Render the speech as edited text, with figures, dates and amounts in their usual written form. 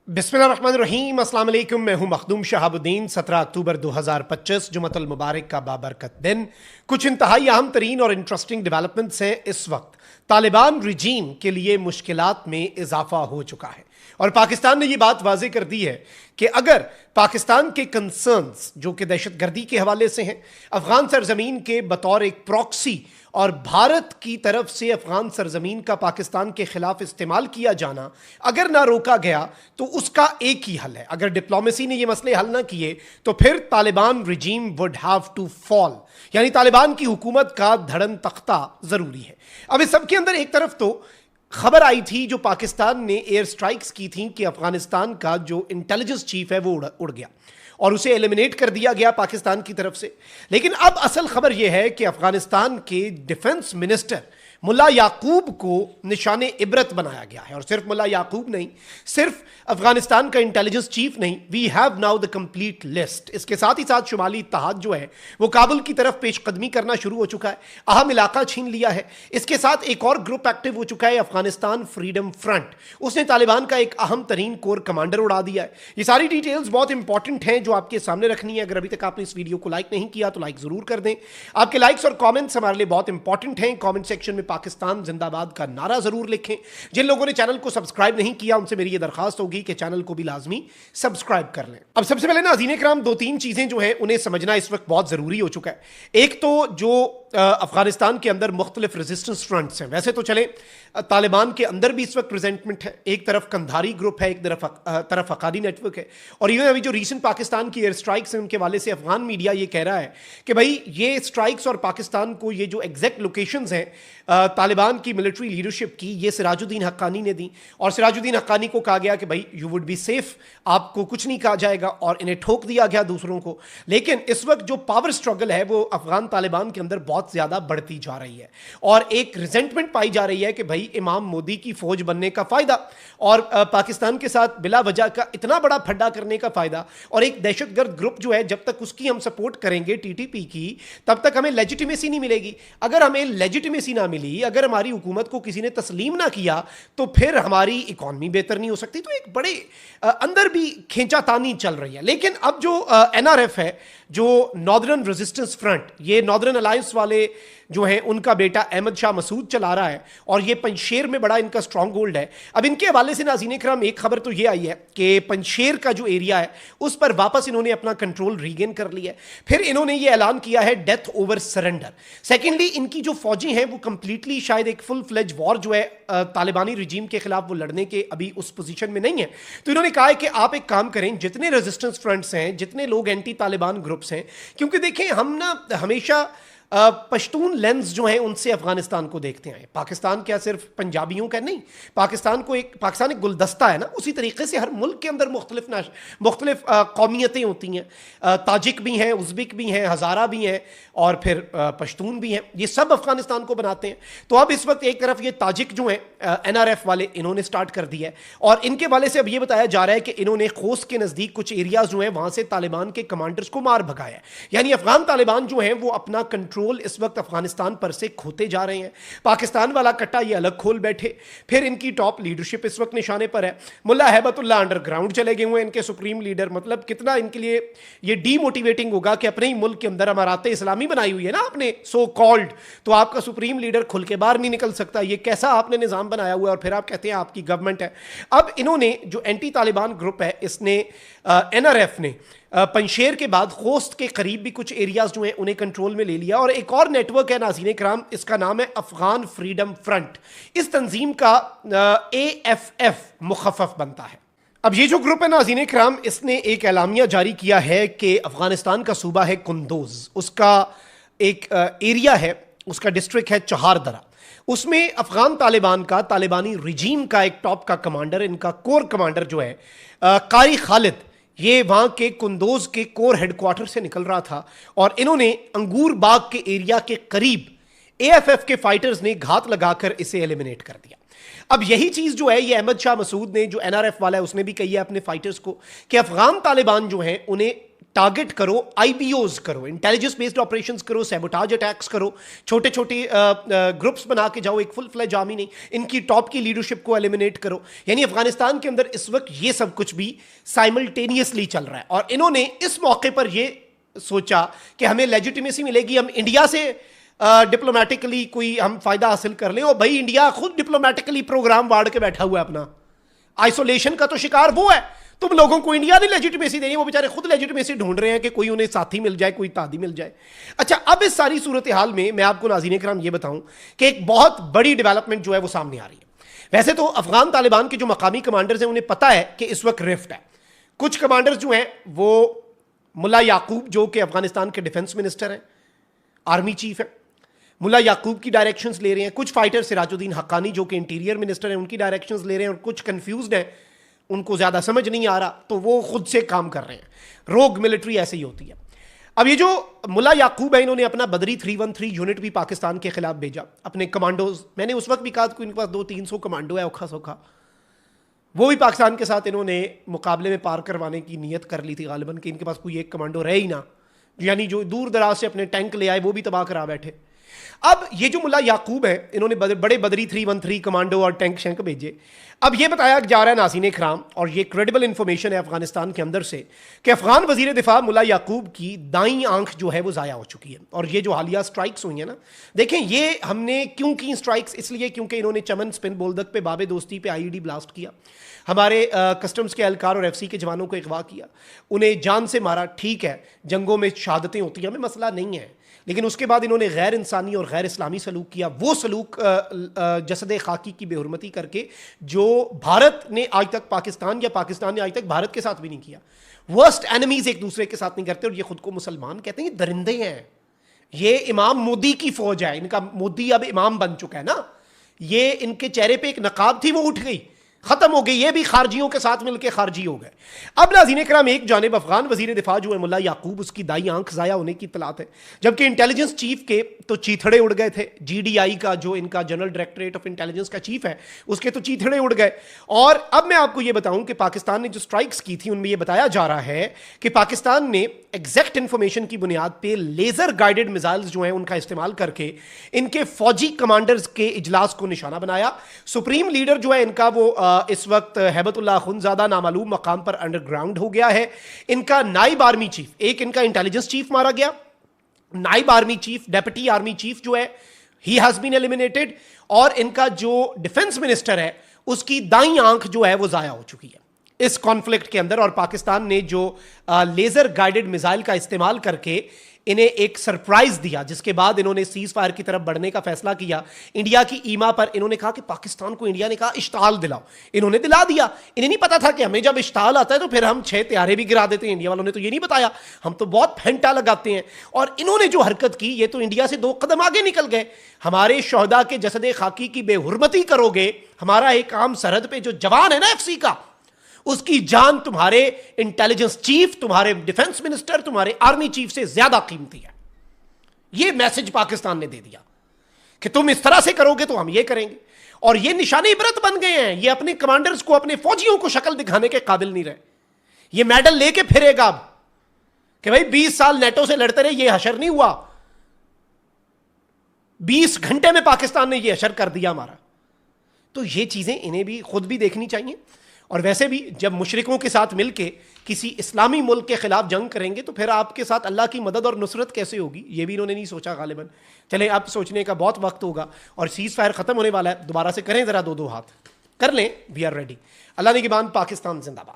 बिस्मिल्लाहिर्रहमानिर्रहीम, अस्सलाम वालेकुम। मैं हूं मखदूम शहाबुद्दीन। 17 अक्टूबर 2025 जुमतुल मुबारक का बाबरकत दिन। कुछ इंतहाई अहम तरीन और इंटरेस्टिंग डेवलपमेंट्स हैं। इस वक्त तालिबान रिजीम के लिए मुश्किलात में इजाफा हो चुका है और पाकिस्तान ने यह बात वाजे कर दी है कि अगर पाकिस्तान के कंसर्न्स जो कि दहशतगर्दी के हवाले से हैं, अफगान सरजमीन के बतौर एक प्रॉक्सी और भारत की तरफ से अफगान सरजमीन का पाकिस्तान के खिलाफ इस्तेमाल किया जाना अगर ना रोका गया तो उसका एक ही हल है। अगर डिप्लोमेसी ने ये मसले हल ना किए तो फिर Taliban regime would have to fall, यानी तालिबान की हुकूमत का धड़न तख्ता जरूरी है। अब इस सब के अंदर एक तरफ तो खबर आई थी जो पाकिस्तान ने एयर स्ट्राइक्स की थी कि अफगानिस्तान का जो इंटेलिजेंस चीफ है वो उड़ गया और उसे एलिमिनेट कर दिया गया पाकिस्तान की तरफ से। लेकिन अब असल खबर यह है कि अफगानिस्तान के डिफेंस मिनिस्टर मुल्ला याकूब को निशाने इबरत बनाया गया है। और सिर्फ मुल्ला याकूब नहीं, सिर्फ अफगानिस्तान का इंटेलिजेंस चीफ नहीं, we have now the complete list. इसके साथ ही साथ शुमाली इत्तेहाद जो है वो काबुल की तरफ पेशकदमी करना शुरू हो चुका है, अहम इलाका छीन लिया है। इसके साथ एक और ग्रुप एक्टिव हो चुका है, अफगानिस्तान फ्रीडम फ्रंट। उसने तालिबान का एक अहम तरीन कोर कमांडर उड़ा दिया है। ये सारी डिटेल्स बहुत इंपॉर्टेंट हैं जो आपके सामने रखनी है। अगर अभी तक आपने इस वीडियो को लाइक नहीं किया तो लाइक जरूर कर दें। आपके लाइक्स और कॉमेंट्स हमारे लिए बहुत इंपॉर्टेंट हैं। कॉमेंट सेक्शन में पाकिस्तान जिंदाबाद का नारा जरूर लिखें। जिन लोगों ने चैनल को सब्सक्राइब नहीं किया उनसे मेरी यह दरखास्त होगी कि चैनल को भी लाजमी सब्सक्राइब कर लें। अब सबसे पहले नाज़रीन इकराम, दो तीन चीजें जो हैं उन्हें समझना इस वक्त बहुत जरूरी हो चुका है। एक तो जो अफगानिस्तान के अंदर मुख्तलिफ रेजिस्टेंस फ्रंट्स हैं, वैसे तो चले तालिबान के अंदर भी इस वक्त प्रेजेंटमेंट है। एक तरफ कंधारी ग्रुप है, एक तरफ हक्कानी नेटवर्क है। और इवन अभी जो रीसेंट पाकिस्तान की एयर स्ट्राइक्स हैं उनके वाले से अफगान मीडिया ये कह रहा है कि भाई ये स्ट्राइक्स और पाकिस्तान को ये जो एग्जैक्ट लोकेशंस हैं तालिबान की मिलिट्री लीडरशिप की, ये सिराजुद्दीन हक्कानी ने दी। और सिराजुद्दीन हक्कानी को कहा गया कि भाई यू वुड बी सेफ, आपको कुछ नहीं कहा जाएगा, और इन्हें ठोक दिया गया दूसरों को। लेकिन इस वक्त जो पावर स्ट्रगल है वो अफगान तालिबान के अंदर बहुत ज्यादा बढ़ती जा रही है और एक रिजेंटमेंट पाई जा रही है कि भाई इमाम मोदी की फौज बनने का फायदा और पाकिस्तान के साथ बिला वजह का इतना बड़ा फड्डा करने का फायदा, और एक दहशतगर्द ग्रुप जो है जब तक उसकी हम सपोर्ट करेंगे टीटीपी की, तब तक हमें लेजिटिमेसी नहीं मिलेगी। अगर हमें लेजिटिमेसी ना मिली, अगर हमारी हुकूमत को किसी ने तस्लीम ना किया, तो फिर हमारी इकॉनमी बेहतर नहीं हो सकती। तो एक बड़े अंदर भी खींचातानी चल रही है। लेकिन अब जो एनआरएफ है, जो नॉर्दर्न रेजिस्टेंस फ्रंट, ये नॉर्दर्न अलायंस वाले जो हैं उनका बेटा अहमद शाह मसूद चला रहा है और ये पंजशेर में बड़ा इनका स्ट्रॉन्ग होल्ड है। अब इनके हवाले से नाज़रीन इकराम एक खबर तो ये आई है कि पंजशेर का जो एरिया है उस पर वापस इन्होंने अपना कंट्रोल रीगेन कर लिया है। फिर इन्होंने ये ऐलान किया है डेथ ओवर सरेंडर। सेकेंडली, इनकी जो फौजी हैं वो कंप्लीटली शायद एक फुल फ्लेज वॉर जो है तालिबानी रिजीम के खिलाफ वो लड़ने के अभी उस पोजीशन में नहीं है। तो इन्होंने कहा है कि आप एक काम करें, जितने रेजिस्टेंस फ्रंट्स हैं, जितने लोग एंटी तालिबान ग्रुप्स हैं, क्योंकि देखें हम ना हमेशा पश्तून लेंस जो है उनसे अफगानिस्तान को देखते हैं। पाकिस्तान क्या सिर्फ पंजाबियों का नहीं, पाकिस्तान एक गुलदस्ता है ना। उसी तरीके से हर मुल्क के अंदर मुख्तलिफ कौमियतें होती हैं। ताजिक भी हैं, उज़्बेक भी हैं, हज़ारा भी हैं और फिर पश्तून भी हैं। ये सब अफगानिस्तान को बनाते हैं। तो अब इस वक्त एक तरफ ये ताजिक जो हैं एनआरएफ वाले, इन्होंने स्टार्ट कर दिया है और इनके वाले से अब ये बताया जा रहा है कि इन्होंने खोस के नज़दीक कुछ एरियाज जो हैं वहां से तालिबान के कमांडर्स को मार भगाया है। यानी अफगान तालिबान जो हैं वो अपना कंट्रोल इस वक्त अफगानिस्तान पर से खोते जा रहे हैं। पाकिस्तान वाला कट्टा ये अलग खोल बैठे। फिर इनकी टॉप लीडरशिप इस वक्त निशाने पर है। मुल्ला हैबतुल्लाह अंडरग्राउंड चले गए हुए इनके सुप्रीम लीडर। मतलब कितना इनके लिए ये डीमोटिवेटिंग होगा कि अपने ही मुल्क के अंदर अमारात इस्लामी बनाई हुई है ना आपने, सो कॉल्ड, तो आपका सुप्रीम लीडर खुल के बाहर नहीं निकल सकता। ये कैसा आपने निजाम बनाया हुआ है और फिर आप कहते हैं आपकी गवर्नमेंट है। अब इन्होंने जो एंटी तालिबान ग्रुप है, इसने एनआरएफ ने पंजशेर के बाद खोस्त के करीब भी कुछ एरियाज जो हैं उन्हें कंट्रोल में ले लिया। और एक और नेटवर्क है नाज़रीन इकराम, इसका नाम है अफगान फ्रीडम फ्रंट। इस तंजीम का AFF मुखफ़फ़ बनता है। अब ये जो ग्रुप है नाज़रीन इकराम, इसने एक एलामिया जारी किया है कि अफगानिस्तान का सूबा है कुंदोज, उसका एक एरिया है, उसका डिस्ट्रिक्ट है चहारदरा। उसमें अफगान तालिबान का, तालिबानी रिजीम का एक टॉप का कमांडर, इनका कोर कमांडर जो है कारी खालिद, ये वहां के कुंदोज के कोर हेडक्वार्टर से निकल रहा था और इन्होंने अंगूर बाग के एरिया के करीब AFF के फाइटर्स ने घात लगाकर इसे एलिमिनेट कर दिया। अब यही चीज जो है ये अहमद शाह मसूद ने, जो एनआरएफ वाला है, उसने भी कही है अपने फाइटर्स को कि अफगान तालिबान जो हैं उन्हें टारगेट करो, आईबीओज करो, इंटेलिजेंस बेस्ड ऑपरेशंस करो, सैबोटाज अटैक्स करो, छोटे छोटे ग्रुप्स बना के जाओ, एक फुल फ्लेज आर्मी नहीं, इनकी टॉप की लीडरशिप को एलिमिनेट करो। यानी अफगानिस्तान के अंदर इस वक्त ये सब कुछ भी साइमल्टेनियसली चल रहा है। और इन्होंने इस मौके पर ये सोचा कि हमें लेजिटिमेसी मिलेगी, हम इंडिया से डिप्लोमेटिकली कोई हम फायदा हासिल कर लें। और भाई इंडिया खुद डिप्लोमेटिकली प्रोग्राम वाड़ के बैठा हुआ है अपना, आइसोलेशन का तो शिकार वो है। तुम लोगों को इंडिया ने लेजिटिमेसी देनी, वो बेचारे खुद लेजिटिमेसी ढूंढ रहे हैं कि कोई उन्हें साथी मिल जाए, कोई तादी मिल जाए। अच्छा, अब इस सारी सूरत हाल में मैं आपको नाज़रीन किराम ये बताऊं कि एक बहुत बड़ी डेवलपमेंट जो है वो सामने आ रही है। वैसे तो अफगान तालिबान के जो मकामी कमांडर्स हैं उन्हें पता है कि इस वक्त रिफ्ट है। कुछ कमांडर्स जो हैं वो मुल्ला याकूब जो कि अफगानिस्तान के डिफेंस मिनिस्टर हैं, आर्मी चीफ है, मुल्ला याकूब की डायरेक्शंस ले रहे हैं। कुछ फाइटर सिराजुद्दीन हक्कानी जो कि इंटीरियर मिनिस्टर हैं उनकी डायरेक्शंस ले रहे हैं। और कुछ कंफ्यूज्ड हैं, उनको ज़्यादा समझ नहीं आ रहा तो वो खुद से काम कर रहे हैं। रोग मिलिट्री ऐसे ही होती है। अब ये जो मुल्ला याकूब है, इन्होंने अपना बदरी 313 यूनिट भी पाकिस्तान के खिलाफ भेजा, अपने कमांडोज। मैंने उस वक्त भी कहा कि इनके पास 200-300 कमांडो है औखा सौखा, वो भी पाकिस्तान के साथ इन्होंने मुकाबले में पार करवाने की नीयत कर ली थी गालिबन, कि इनके पास कोई एक कमांडो रहे ही ना, यानी जो दूर दराज से अपने टैंक ले आए वो भी तबाह करा बैठे। अब ये जो मुल्ला याकूब है, इन्होंने बड़े बदरी 313 कमांडो और टैंक शैंक भेजे। अब ये बताया जा रहा है नाज़रीन इकराम, और ये क्रेडिबल इंफॉर्मेशन है अफगानिस्तान के अंदर से, कि अफगान वजीर दिफा मुल्ला याकूब की दाईं आंख जो है वो ज़ाया हो चुकी है। और ये जो हालिया स्ट्राइक्स हुई हैं ना, देखें ये हमने क्यों की स्ट्राइक्स, इसलिए क्योंकि इन्होंने चमन स्पिन बोलदक पे, बाबे दोस्ती पे आईईडी ब्लास्ट किया, हमारे कस्टम्स के एहलकार और एफसी के जवानों को अगवा किया, उन्हें जान से मारा। ठीक है, जंगों में शहादतें होती हैं, हमें मसला नहीं है, लेकिन उसके बाद इन्होंने गैर इंसानी और गैर इस्लामी सलूक किया। वो सलूक जसद खाकी की बेहुरमती करके जो भारत ने आज तक पाकिस्तान, या पाकिस्तान ने आज तक भारत के साथ भी नहीं किया। वर्स्ट एनिमीज एक दूसरे के साथ नहीं करते, और ये खुद को मुसलमान कहते हैं, ये दरिंदे हैं। ये इमाम मोदी की फौज है, इनका मोदी अब इमाम बन चुका है ना। ये इनके चेहरे पे एक नकाब थी, वो उठ गई, खत्म हो गई, ये भी खारजियों के साथ मिलकर खारजी हो गए। अब नाज़रीन किराम, एक जानिब अफगान वजीर दिफा जो है मुल्ला याकूब, उसकी दाई आंख ज़ाया होने की इत्तलात है, जबकि इंटेलिजेंस चीफ के तो चीथड़े उड़ गए थे। जीडीआई का जो इनका जनरल डायरेक्टरेट ऑफ इंटेलिजेंस का चीफ है, उसके तो चीथड़े उड़ गए। और अब मैं आपको ये बताऊं कि पाकिस्तान ने जो स्ट्राइक्स की थी उनमें यह बताया जा रहा है कि पाकिस्तान ने एग्जैक्ट इंफॉर्मेशन की बुनियाद पर लेजर गाइडेड मिसाइल्स जो हैं उनका इस्तेमाल करके इनके फौजी कमांडर्स के इजलास को निशाना बनाया। सुप्रीम लीडर जो है इनका वो इस वक्त हैबतुल्लाह खुनजादा नामालूम मकाम पर अंडरग्राउंड हो गया है। इनका नाइब आर्मी चीफ, एक इनका इंटेलिजेंस चीफ मारा गया, नाइब army chief, deputy army chief जो है ही हैज बीन एलिमिनेटेड, और इनका जो डिफेंस मिनिस्टर है उसकी दाईं आंख जो है वो जाया हो चुकी है इस कॉन्फ्लिक्ट के अंदर। और पाकिस्तान ने जो लेजर गाइडेड मिसाइल का इस्तेमाल करके इन्हें एक सरप्राइज दिया, जिसके बाद इन्होंने सीज फायर की तरफ बढ़ने का फैसला किया। इंडिया की ईमा पर इन्होंने कहा कि पाकिस्तान को, इंडिया ने कहा इश्ताल दिलाओ, इन्होंने दिला दिया। इन्हें नहीं पता था कि हमें जब इश्ताल आता है तो फिर हम 6 त्यारे भी गिरा देते हैं। इंडिया वालों ने तो ये नहीं बताया, हम तो बहुत फेंटा लगाते हैं। और इन्होंने जो हरकत की, ये तो इंडिया से 2 कदम आगे निकल गए। हमारे शोहदा के जसद खाकी की बेहुरमती करोगे, हमारा एक आम सरहद पे जो जवान है ना एफसी का, उसकी जान तुम्हारे इंटेलिजेंस चीफ, तुम्हारे डिफेंस मिनिस्टर, तुम्हारे आर्मी चीफ से ज्यादा कीमती है। यह मैसेज पाकिस्तान ने दे दिया कि तुम इस तरह से करोगे तो हम ये करेंगे। और ये निशाने इबरत बन गए हैं। ये अपने कमांडर्स को, अपने फौजियों को शक्ल दिखाने के काबिल नहीं रहे। ये मेडल लेके फिरेगा अब कि भाई 20 साल नेटो से लड़ते रहे, ये हशर नहीं हुआ। 20 घंटे में पाकिस्तान ने ये हशर कर दिया हमारा। तो ये चीजें इन्हें भी खुद भी देखनी चाहिए। और वैसे भी जब मुशरिकों के साथ मिलके किसी इस्लामी मुल्क के खिलाफ जंग करेंगे तो फिर आपके साथ अल्लाह की मदद और नुसरत कैसे होगी, ये भी इन्होंने नहीं सोचा गालिबन। चलें, अब सोचने का बहुत वक्त होगा और सीज फायर खत्म होने वाला है। दोबारा से करें जरा 2-2 हाथ कर लें, वी आर रेडी। अल्लाह ने की बात, पाकिस्तान जिंदाबाद।